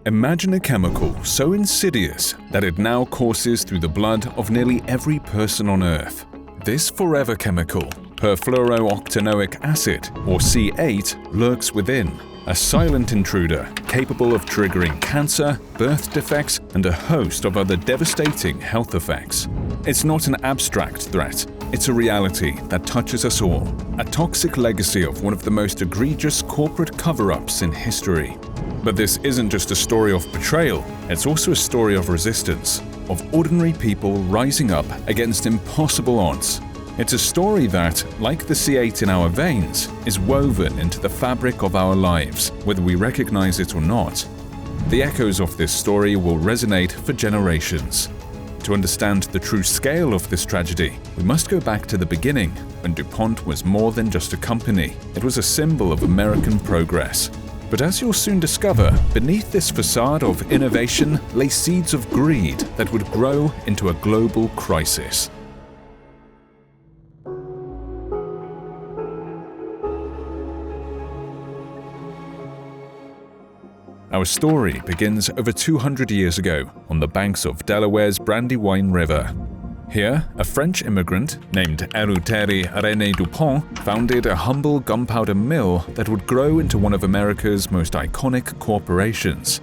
Imagine a chemical so insidious that it now courses through the blood of nearly every person on Earth. This forever chemical, perfluorooctanoic acid, or C8, lurks within, a silent intruder capable of triggering cancer, birth defects, and a host of other devastating health effects. It's not an abstract threat, it's a reality that touches us all, a toxic legacy of one of the most egregious corporate cover-ups in history. But this isn't just a story of betrayal, it's also a story of resistance, of ordinary people rising up against impossible odds. It's a story that, like the C8 in our veins, is woven into the fabric of our lives, whether we recognize it or not. The echoes of this story will resonate for generations. To understand the true scale of this tragedy, we must go back to the beginning, when Dupont was more than just a company. It was a symbol of American progress. But as you'll soon discover, beneath this facade of innovation lay seeds of greed that would grow into a global crisis. Our story begins over 200 years ago on the banks of Delaware's Brandywine River. Here, a French immigrant named Eleuthère René Dupont founded a humble gunpowder mill that would grow into one of America's most iconic corporations.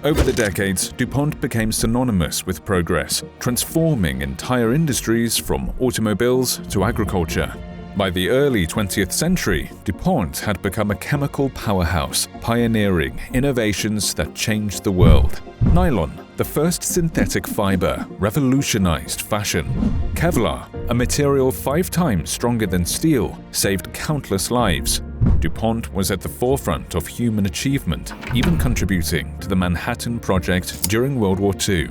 Over the decades, Dupont became synonymous with progress, transforming entire industries from automobiles to agriculture. By the early 20th century, Dupont had become a chemical powerhouse, pioneering innovations that changed the world. Nylon, the first synthetic fiber, revolutionized fashion. Kevlar, a material 5 times stronger than steel, saved countless lives. Dupont was at the forefront of human achievement, even contributing to the Manhattan Project during World War II.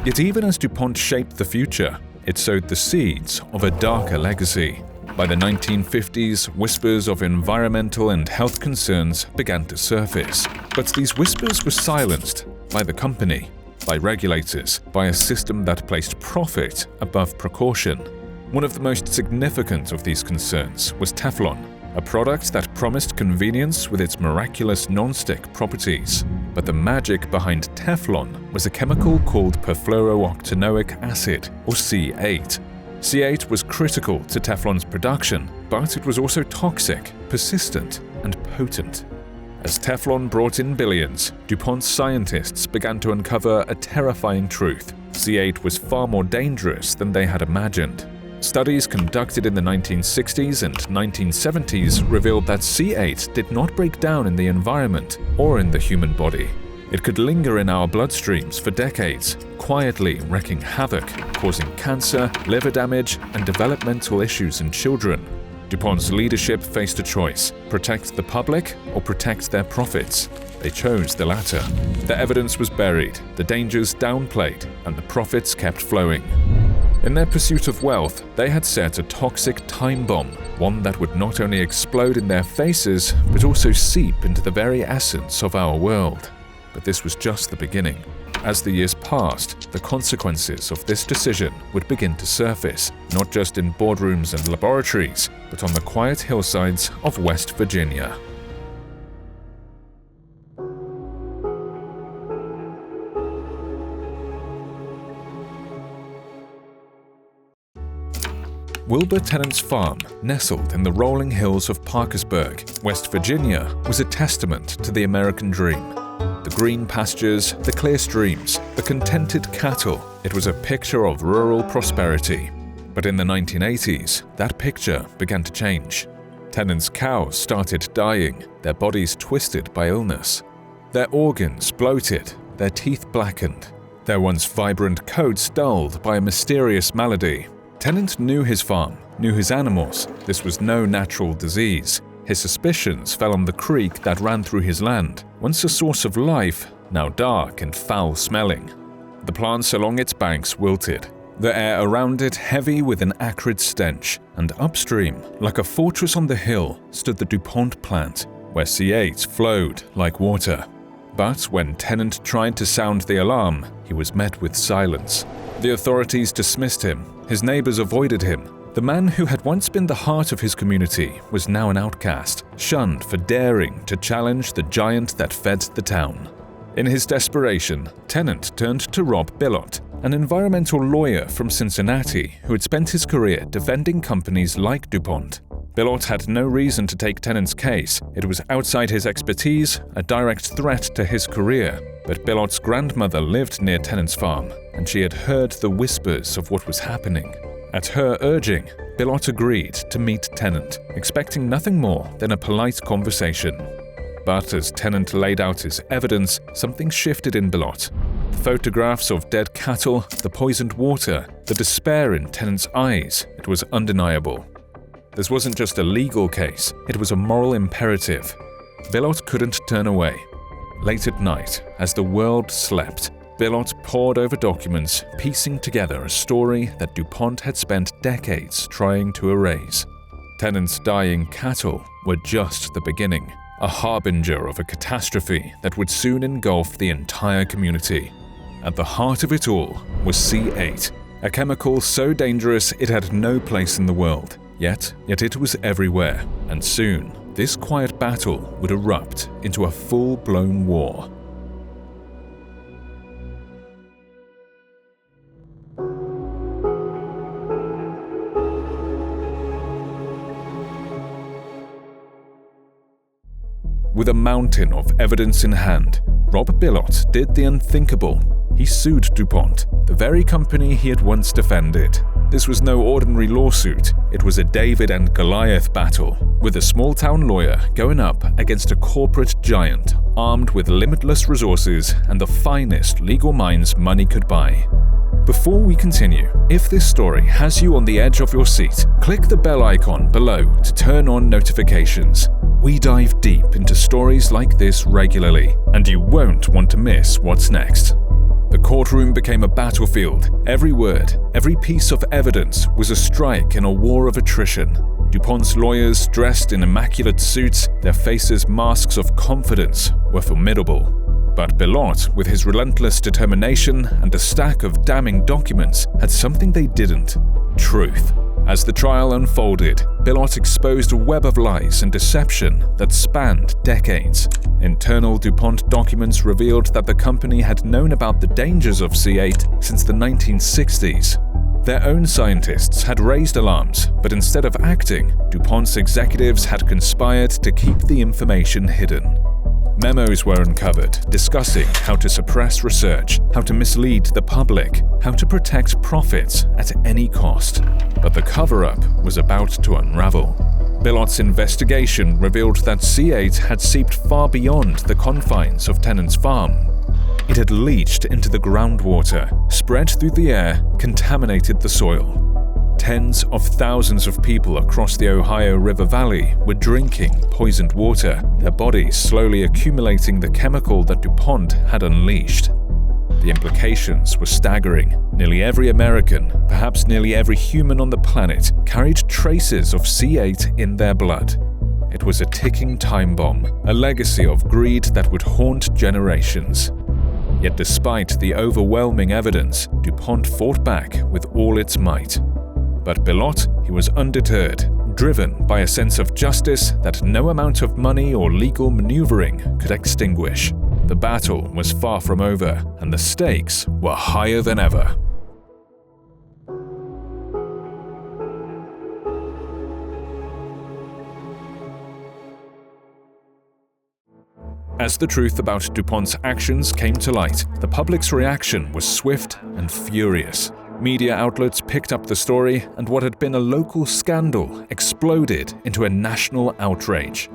Yet even as Dupont shaped the future, it sowed the seeds of a darker legacy. By the 1950s, whispers of environmental and health concerns began to surface. But these whispers were silenced by the company, by regulators, by a system that placed profit above precaution. One of the most significant of these concerns was Teflon, a product that promised convenience with its miraculous non-stick properties. But the magic behind Teflon was a chemical called perfluorooctanoic acid, or C8. C8 was critical to Teflon's production, but it was also toxic, persistent, and potent. As Teflon brought in billions, DuPont's scientists began to uncover a terrifying truth. C8 was far more dangerous than they had imagined. Studies conducted in the 1960s and 1970s revealed that C8 did not break down in the environment or in the human body. It could linger in our bloodstreams for decades, quietly wreaking havoc, causing cancer, liver damage, and developmental issues in children. DuPont's leadership faced a choice: protect the public or protect their profits. They chose the latter. The evidence was buried, the dangers downplayed, and the profits kept flowing. In their pursuit of wealth, they had set a toxic time bomb, one that would not only explode in their faces, but also seep into the very essence of our world. But this was just the beginning. As the years passed, the consequences of this decision would begin to surface, not just in boardrooms and laboratories, but on the quiet hillsides of West Virginia. Wilbur Tennant's farm, nestled in the rolling hills of Parkersburg, West Virginia, was a testament to the American dream. The green pastures, the clear streams, the contented cattle, it was a picture of rural prosperity. But in the 1980s, that picture began to change. Tennant's cows started dying, their bodies twisted by illness. Their organs bloated, their teeth blackened, their once vibrant coats dulled by a mysterious malady. Tennant knew his farm, knew his animals. This was no natural disease. His suspicions fell on the creek that ran through his land, once a source of life, now dark and foul-smelling. The plants along its banks wilted, the air around it heavy with an acrid stench, and upstream, like a fortress on the hill, stood the DuPont plant, where C8 flowed like water. But when Tennant tried to sound the alarm, he was met with silence. The authorities dismissed him, his neighbors avoided him. The man who had once been the heart of his community was now an outcast, shunned for daring to challenge the giant that fed the town. In his desperation, Tennant turned to Rob Bilott, an environmental lawyer from Cincinnati who had spent his career defending companies like Dupont. Bilott had no reason to take Tennant's case. It was outside his expertise, a direct threat to his career. But Bilott's grandmother lived near Tennant's farm, and she had heard the whispers of what was happening. At her urging, Bilott agreed to meet Tennant, expecting nothing more than a polite conversation. But as Tennant laid out his evidence, something shifted in Bilott. The photographs of dead cattle, the poisoned water, the despair in Tennant's eyes, it was undeniable. This wasn't just a legal case, it was a moral imperative. Bilott couldn't turn away. Late at night, as the world slept, Bilott pored over documents, piecing together a story that Dupont had spent decades trying to erase. Tennant's dying cattle were just the beginning, a harbinger of a catastrophe that would soon engulf the entire community. At the heart of it all was C8, a chemical so dangerous it had no place in the world. Yet it was everywhere, and soon, this quiet battle would erupt into a full-blown war. With a mountain of evidence in hand, Rob Bilott did the unthinkable. He sued Dupont, the very company he had once defended. This was no ordinary lawsuit, it was a David and Goliath battle, with a small-town lawyer going up against a corporate giant armed with limitless resources and the finest legal minds money could buy. Before we continue, if this story has you on the edge of your seat, click the bell icon below to turn on notifications. We dive deep into stories like this regularly, and you won't want to miss what's next. The courtroom became a battlefield. Every word, every piece of evidence was a strike in a war of attrition. Dupont's lawyers, dressed in immaculate suits, their faces masks of confidence, were formidable. But Bilott, with his relentless determination and a stack of damning documents, had something they didn't: truth. As the trial unfolded, Bilott exposed a web of lies and deception that spanned decades. Internal Dupont documents revealed that the company had known about the dangers of C8 since the 1960s. Their own scientists had raised alarms, but instead of acting, Dupont's executives had conspired to keep the information hidden. Memos were uncovered discussing how to suppress research, how to mislead the public, how to protect profits at any cost. But the cover-up was about to unravel. Bilott's investigation revealed that C8 had seeped far beyond the confines of Tennant's farm. It had leached into the groundwater, spread through the air, contaminated the soil. Tens of thousands of people across the Ohio River Valley were drinking poisoned water, their bodies slowly accumulating the chemical that Dupont had unleashed. The implications were staggering. Nearly every American, perhaps nearly every human on the planet, carried traces of C8 in their blood. It was a ticking time bomb, a legacy of greed that would haunt generations. Yet despite the overwhelming evidence, Dupont fought back with all its might. But Bilott, he was undeterred, driven by a sense of justice that no amount of money or legal maneuvering could extinguish. The battle was far from over, and the stakes were higher than ever. As the truth about Dupont's actions came to light, the public's reaction was swift and furious. Media outlets picked up the story, and what had been a local scandal exploded into a national outrage.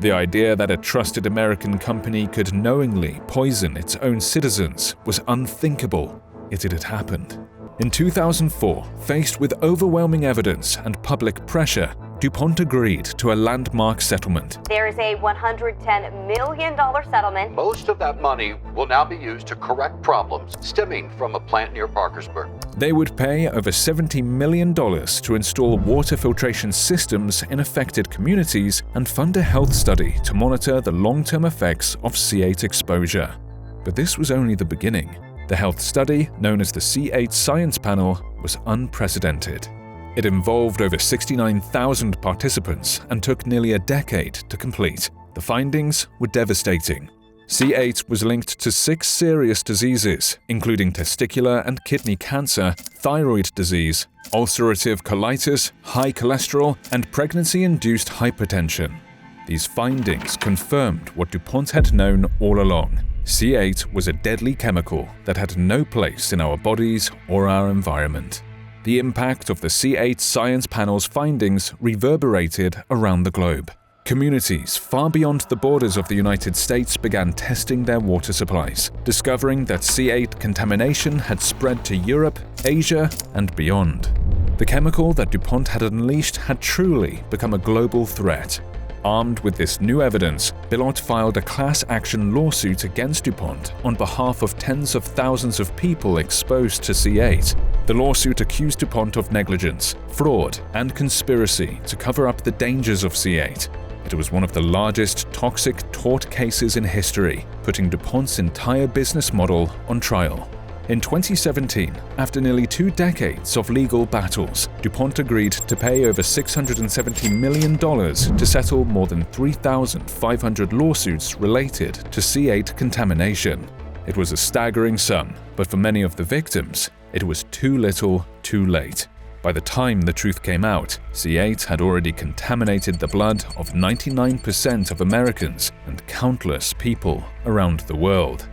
The idea that a trusted American company could knowingly poison its own citizens was unthinkable, yet it had happened. In 2004, faced with overwhelming evidence and public pressure, Dupont agreed to a landmark settlement. There is a $110 million settlement. Most of that money will now be used to correct problems stemming from a plant near Parkersburg. They would pay over $70 million to install water filtration systems in affected communities and fund a health study to monitor the long-term effects of C8 exposure. But this was only the beginning. The health study, known as the C8 Science Panel, was unprecedented. It involved over 69,000 participants and took nearly a decade to complete. The findings were devastating. C8 was linked to 6 serious diseases, including testicular and kidney cancer, thyroid disease, ulcerative colitis, high cholesterol, and pregnancy-induced hypertension. These findings confirmed what Dupont had known all along. C8 was a deadly chemical that had no place in our bodies or our environment. The impact of the C8 Science Panel's findings reverberated around the globe. Communities far beyond the borders of the United States began testing their water supplies, discovering that C8 contamination had spread to Europe, Asia, and beyond. The chemical that Dupont had unleashed had truly become a global threat. Armed with this new evidence, Bilott filed a class action lawsuit against Dupont on behalf of tens of thousands of people exposed to C8. The lawsuit accused Dupont of negligence, fraud, and conspiracy to cover up the dangers of C8. It was one of the largest toxic tort cases in history, putting Dupont's entire business model on trial. In 2017, after nearly 2 decades of legal battles, Dupont agreed to pay over $670 million to settle more than 3,500 lawsuits related to C8 contamination. It was a staggering sum, but for many of the victims, it was too little, too late. By the time the truth came out, C8 had already contaminated the blood of 99% of Americans and countless people around the world.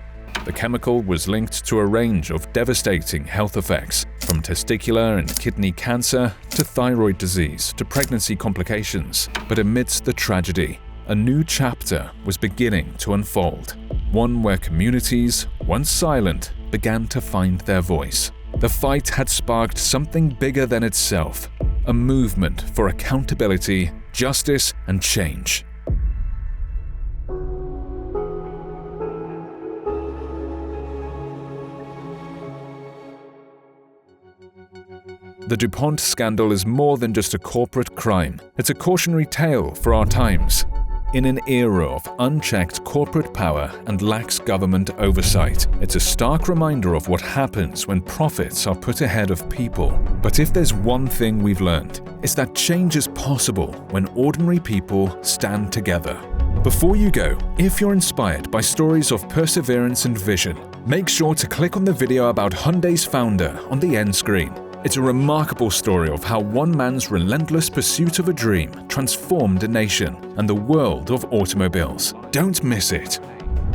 The chemical was linked to a range of devastating health effects, from testicular and kidney cancer to thyroid disease to pregnancy complications. But amidst the tragedy, a new chapter was beginning to unfold, one where communities, once silent, began to find their voice. The fight had sparked something bigger than itself, a movement for accountability, justice, and change. The Dupont scandal is more than just a corporate crime. It's a cautionary tale for our times. In an era of unchecked corporate power and lax government oversight, it's a stark reminder of what happens when profits are put ahead of people. But if there's one thing we've learned, it's that change is possible when ordinary people stand together. Before you go, if you're inspired by stories of perseverance and vision, make sure to click on the video about Hyundai's founder on the end screen. It's a remarkable story of how one man's relentless pursuit of a dream transformed a nation and the world of automobiles. Don't miss it.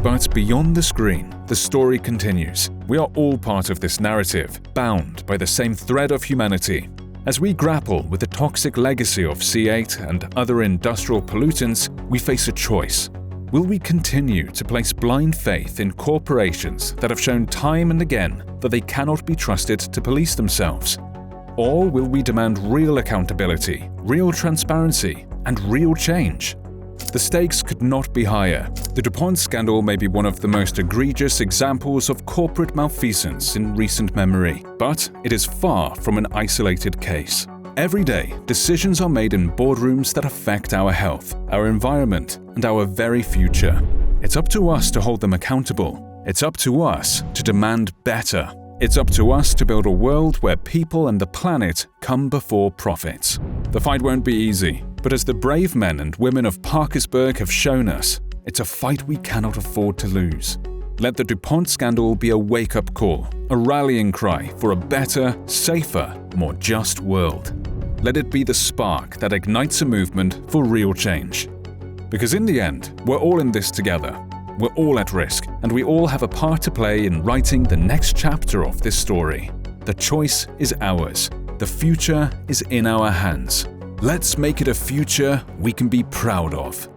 But beyond the screen, the story continues. We are all part of this narrative, bound by the same thread of humanity. As we grapple with the toxic legacy of C8 and other industrial pollutants, we face a choice. Will we continue to place blind faith in corporations that have shown time and again that they cannot be trusted to police themselves? Or will we demand real accountability, real transparency, and real change? The stakes could not be higher. The Dupont scandal may be one of the most egregious examples of corporate malfeasance in recent memory, but it is far from an isolated case. Every day, decisions are made in boardrooms that affect our health, our environment, and our very future. It's up to us to hold them accountable. It's up to us to demand better. It's up to us to build a world where people and the planet come before profits. The fight won't be easy, but as the brave men and women of Parkersburg have shown us, it's a fight we cannot afford to lose. Let the Dupont scandal be a wake-up call, a rallying cry for a better, safer, more just world. Let it be the spark that ignites a movement for real change. Because in the end, we're all in this together. We're all at risk, and we all have a part to play in writing the next chapter of this story. The choice is ours. The future is in our hands. Let's make it a future we can be proud of.